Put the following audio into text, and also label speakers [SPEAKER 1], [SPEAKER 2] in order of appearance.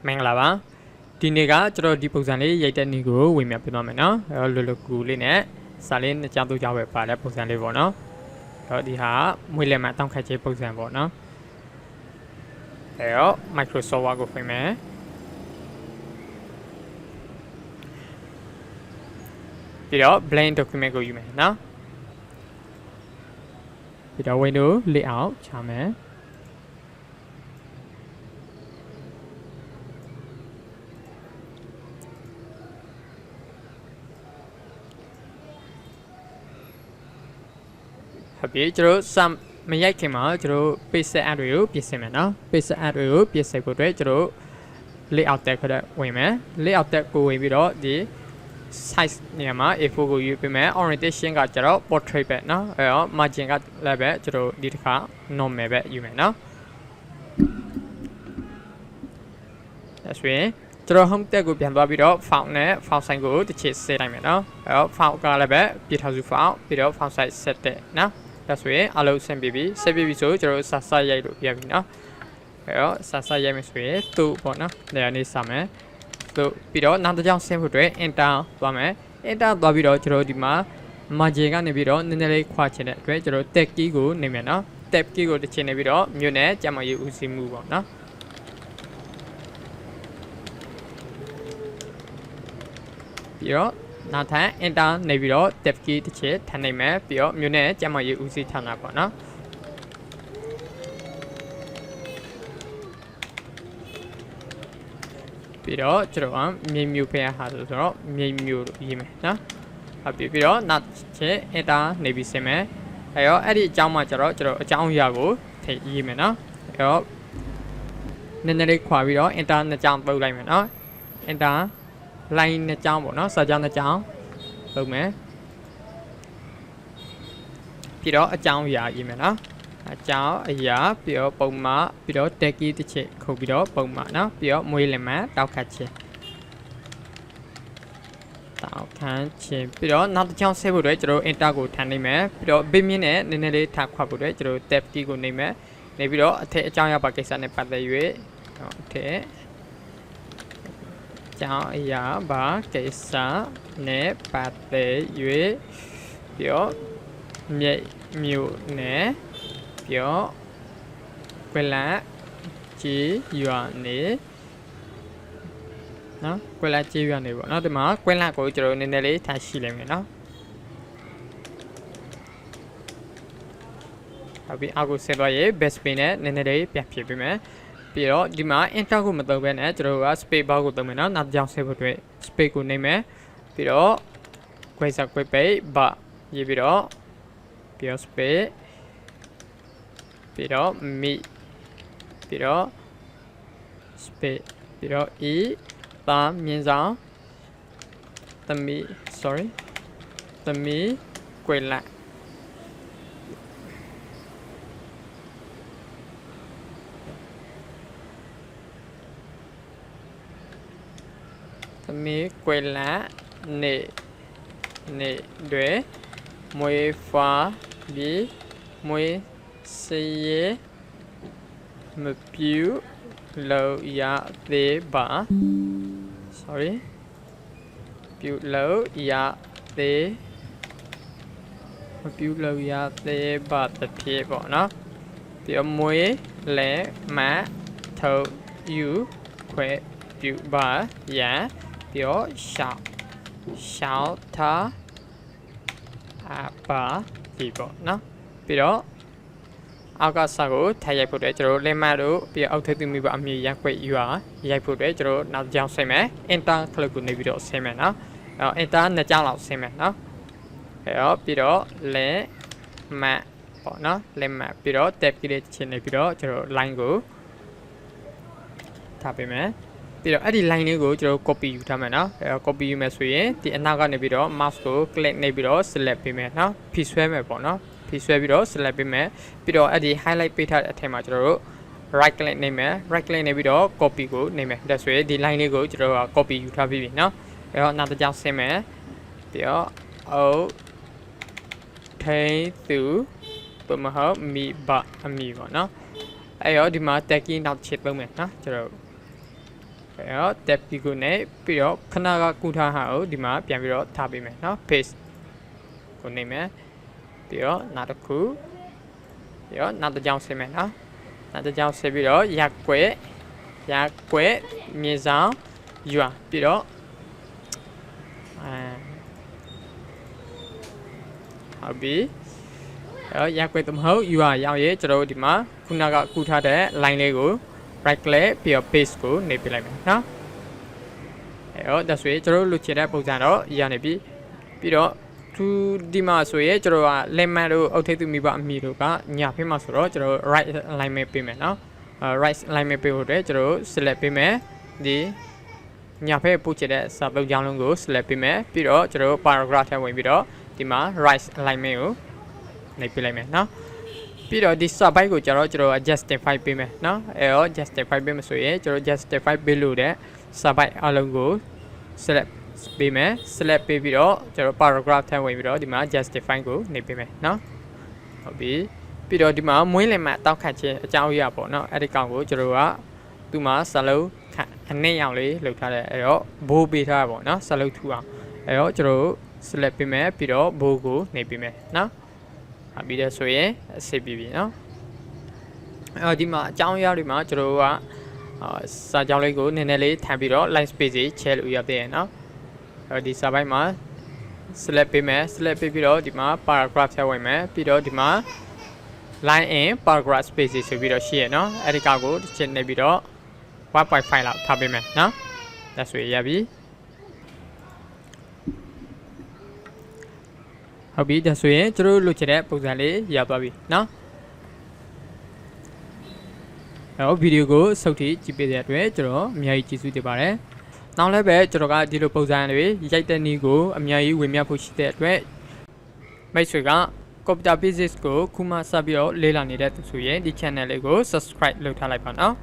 [SPEAKER 1] မင်္ဂလာပါဒီနေ့ကကျွန်တော်ဒီပုံစံလေးရိုက်တဲ့နေ့ကိုဝင်မြပြသွားမယ်နော်လွယ်လွယ်ကူလေးနဲ့စာလေးနှစ်ကြောင်းသုံးကြောင်းပဲပါတဲ့ပုံစံလေးပေါ့နော်ဒီဟာမွေးလယ်မှာတောင်းခတ်ခြင်းပုံစံပေါ့နော်Microsoft Word ကိုဖွင့်မယ်ပြီးတော့ blank document ကိုယူမယ်နော်ပြီးတော့ window layout ချမယ်ဟုတ်ပြီကျွန်တော်စမရိုက်ခင်မှာကျွန်တော် page set add တွေကိုပြင်ဆင်မယ်နော် page set add တွေကိုပြင်ဆင်ဖို့အတွက်ကျွန်တော် layout tab ကိုဝင်မယ် layout tab ကိုဝင်ပြီးတော့ဒီ size နေရာမှာ A4 ကိုယူပေးမယ် orientation ကကျွန်တော် portrait ပဲနော်margin ကလည်းပဲကျွန်တော်ဒီတစ်ခါ normal ပဲယူမယ်နော်ဒါဆိုရင်ကျွန်တော် home tab ကိုပြန်သွားပြီးတော့ font နဲ့ font size ကိုတစ်ချက်setလိုက်မယ်နော်font ကလည်းပဲပြထားစု font ပြီးတော့ font size set တဲ့နော်ဒါဆိုရင်အလုပ်ဆင်ပြေပြီဆက်ပြေပြီဆိုကျွန်တော်ဆက်ဆက်ရိုက်လို့ပြပြီနော်ဆက်ဆက်ရိုက်မယ်ဆိုရင်သူ့ပေါ့နော်နေရာနေစမယ်သူပြီးတော့နောက်တစ်ကြောင်းဆင်းဖို့အတွက် enter သွားမယ် enter သွားပြီးတော့ကျွန်တော်ဒီမှာ margin ကနေပြီးတော့နည်းနည်းလေးခွာချင်တဲ့အတွက်ကျွန်တော် tab key ကိုနေမယ်နော် tab key ကိုတစ်ချက်နေပြီးတော့မြို့နယ်ကျမရေးဦးစီးမှုပေါ့နော်ပြီးတော့နောက်ထပ် enter နေပြီးတော့ tab key တစ်ချက်ထပ်နေမယ်ပြီးတော့မြို့နယ်ကျမရေးဦးစီးဌာနပေါ့နော်ပြီးတော့ကျွန်တော်မြေမြူဖဲဟာဆိုတော့မြေမြူလို့ရေးမယ်နော်ပြီးတော့နောက်ချက် enter နေပြီးဆင်းမယ်အဲ့ဒီအကြောင်းမှာကျွန်တော်အကြောင်းအရာကိုထည့်ရေးမယ်နော်နည်းနည်းလေးခွာပြီးတော့ enter နှစ်ကြောင်းပုတ်လိုက်မယ်နော် enter line နှစ်ကြောင်းပေါ့နော်စာကြောင်းနှစ်ကြောင်းပုတ်မယ်ပြီးတော့အကြောင်းအရာရေးမယ်နော်အကြောင်းအရာပြီးတော့ပုံမှန်ပြီးတော့ tag key တစ်ချက်ခုတ်ပြီးတော့ပုံမှန်နော်ပြီးတော့မွေးလင်မှန်တောက်ခတ်ခြင်းတောက်ခတ်ခြင်းပြီးတော့နောက်တစ်ချောင်းဆက်ဖို့အတွက်ကျွန်တော် enter ကိုထပ်နေမယ်ပြီးတော့ဘေးမြင့်နဲ့နည်းနည်းလေးထပ်ခွတ်ဖို့အတွက်ကျွန်တော် tab key ကိုနေမယ်နေပြီးတော့အထက်အကြောင်းအရာပါကိစ္စနဲ့ပတ်သက်၍အထက်အကြောင်းအရာပါကိစ္စနဲ့ပတ်သက်၍ပြီးတော့မြေမြူနဲ့ပြောကွယ်လာကြည်ရွာနေနော်ကွယ်လာကြည်ရွာနေပေါ့နော်ဒီမှာကွယ်လာကိုကျွန်တော်နည်းနည်းလေးထားရှိလိုက်မယ်နော်ဟုတ်ပြီအောက်ကိုဆက်သွားရေး best pin နဲ့နည်းနည်းလေးပြန်ဖြည့်ပေးမယ်ပြီးတော့ဒီမှာ enter ကိုမသုံးဘဲနဲ့ကျွန်တော်က space bar ကိုသုံးမယ်နော်နောက်တစ်ကြောင်းဆက်ဖို့အတွက် space ကိုနှိပ်မယ်ပြီးတော့ခွဲစားခွဲပိတ်ဘာရေးပြီးတော့spaceပြီးတော့မိပြီးတော့ space ပြီးတော့ e သားမြင်းဆောင်သမီး sorry သမီးကွယ်လာသမီးကွယ်လာနေတွေမွေးဖွားပြီးမွေးစရဲမပြူလို့ရသေးပါ sorry ပြူလို့ရသေးမပြူလို့ရသေးပါတဖြစ်ပေါ့နော်ပြီးတော့မွေးလဲမထုတ်ယူခွဲပြူပါရန်ပြီးတော့ရှောက်ထားပါဒီပေါ့နော်ပြီးတော့အောက်ကစာကိုထည့်ရိုက်ဖို့အတွက်ကျွန်တော်လက်မှတ်တို့ပြီးအောက်ထပ်သူမိဘအမြင်ရက်ွက်ယူအားရိုက်ဖို့အတွက်ကျွန်တော်နောက်ကြောင်းဆင်းမယ် enter ခလုတ်ကိုနေပြီးတော့ဆင်းမယ်နော်enter နှစ်ကြောင်းလောက်ဆင်းမယ်နော်ပြီးတော့လက်မှတ်ပေါ့နော်လက်မှတ်ပြီးတော့ tab ကလေးချင်းနေပြီးတော့ကျွန်တော် line ကိုထားပေးမယ်ပြီးတော့အဲ့ဒီ line လေးကိုကျွန်တော် copy ယူထားမယ်နော်copy ယူမယ်ဆိုရင်ဒီအနောက်ကနေပြီးတော့ mouse ကို click နေပြီးတော့ select ပေးမယ်နော်ဖြည့်ဆွဲမယ်ပေါ့နော်ဖြည့်ဆွဲပြီးတော့ select ပေးမယ်ပြီးတော့အဲ့ဒီ highlight ပေးထားတဲ့အထက်မှာကျွန်တော်တို့ right click နေမယ် right click နေပြီးတော့ copy ကိုနေမယ်ဒါဆိုရင်ဒီ line လေးကိုကျွန်တော်က copy ယူထားပြီးပြီနော်အဲ့တော့နောက်တစ်ကြောင်းဆင်းမယ်ပြီးတော့အိုထိန်သူဘမဟုတ်မိဘအမိပေါ့နော်အဲ့တော့ဒီမှာ tag key နောက်ချစ်သုံးမယ်နော်ကျွန်တော် ရောတက်ပြီးကိုနေပြီးတော့ခဏကကူထားဟာကိုဒီမှာပြန်ပြီးတော့ထားပေးမယ်နော် paste ကိုနေမယ်ပြီးတော့နောက်တစ်ခုပြီးတော့နောက်တစ်ကြောင်းဆင်းမယ်နော်နောက်တစ်ကြောင်းဆင်းပြီးတော့ရက်ွက်မြေဆောင်ရွာပြီးတော့ဟုတ်ပြီရက်ွက်တမဟုတ်ရွာရောက်ရဲကျွန်တော်တို့ဒီမှာခုနကကူထားတဲ့ line လေးကို right click ပြီးတော့ paste ကိုနေပြလိုက်မယ်နော်အဲ့တော့ဒါဆိုရင်ကျွန်တော်တို့လိုချင်တဲ့ပုံစံတော့ရနေပြီပြီးတော့သူဒီမှာဆိုရင်ကျွန်တော်က lemon တို့အုတ်ထိပ်သူမိဘအမီတို့ကညာဖိမှာဆိုတော့ကျွန်တော် right alignment ပေးမယ်နော်right alignment ပေးဖို့အတွက်ကျွန်တော် select ပေးမယ်ဒီညာဖိပို့ချင်တဲ့စာပုဒ်ကြောင်းလုံးကို select ပေးမယ်ပြီးတော့ကျွန်တော် paragraph ထဲဝင်ပြီးတော့ဒီမှာ right alignment ကိုနေပြလိုက်မယ်နော်ပြီးတော့ဒီ subbyte ကိုကျွန်တော် justify ပေးမယ်နော်အဲ့တော့ justify ပေးမယ်ဆိုရင်ကျွန်တော် justify ပေးလို့တဲ့ subbyte အလုံးကို select ပေးမယ် select ပေးပြီးတော့ကျွန်တော် paragraph ထဲဝင်ပြီးတော့ဒီမှာ justify ကိုနေပေးမယ်နော်ဟုတ်ပြီပြီးတော့ဒီမှာမွေးလင်မှတောက်ခတ်ခြင်းအကြောင်းအရာပေါ့နော်အဲ့ဒီကောင်ကိုကျွန်တော်ကသူ့မှာစလုံးအနည်းအောင်လေးလုပ်ထားတယ်အဲ့တော့ဘိုးပေးထားတာပေါ့နော်စလုံးထူအောင်အဲ့တော့ကျွန်တော် select ပေးမယ်ပြီးတော့ဘိုးကိုနေပေးမယ်နော်ပြီးတော့ဆိုရင်ဆေးပြီးပြီနော်အဲ့ဒီမှာအကြောင်းအရာတွေမှာကျွန်တော်ကစာကြောင်းလေးကိုနည်းနည်းလေးထပ်ပြီးတော့ line space ကြီးချဲလို့ရပြည့်ရနော်အဲ့ဒီစာပိုင်းမှာ select ပေးမယ် select ပေးပြီးတော့ဒီမှာ paragraph ထဲဝင်မယ်ပြီးတော့ဒီမှာ line in paragraph space ဆိုပြီးတော့ရှိရနော်အဲ့ဒီကောင်ကိုတစ်ချက်နေပြီးတော့ 1.5 လောက်ထားပေးမယ်နော်ဒါဆိုရပြီဟုတ်ပြီဒါဆိုရင်ကျွန်တော်လိုချင်တဲ့ပုံစံလေးရသွားပြီเนาะအဲ့ဗီဒီယိုကိုစုပ်ထိကြည့်ပေးတဲ့အတွက်ကျွန်တော်အများကြီးကျေးဇူးတင်ပါတယ်နောက်လည်းပဲကျွန်တော်ကဒီလိုပုံစံတွေရိုက်တဲ့နည်းကိုအများကြီးဝင်မြဖို့ရှိတဲ့အတွက်မိတ်ဆွေက Computer Basics ကိုခုမှစပြီးတော့လေ့လာနေတဲ့သူဆိုရင်ဒီ channel လေးကို subscribe လုပ်ထားလိုက်ပါနော်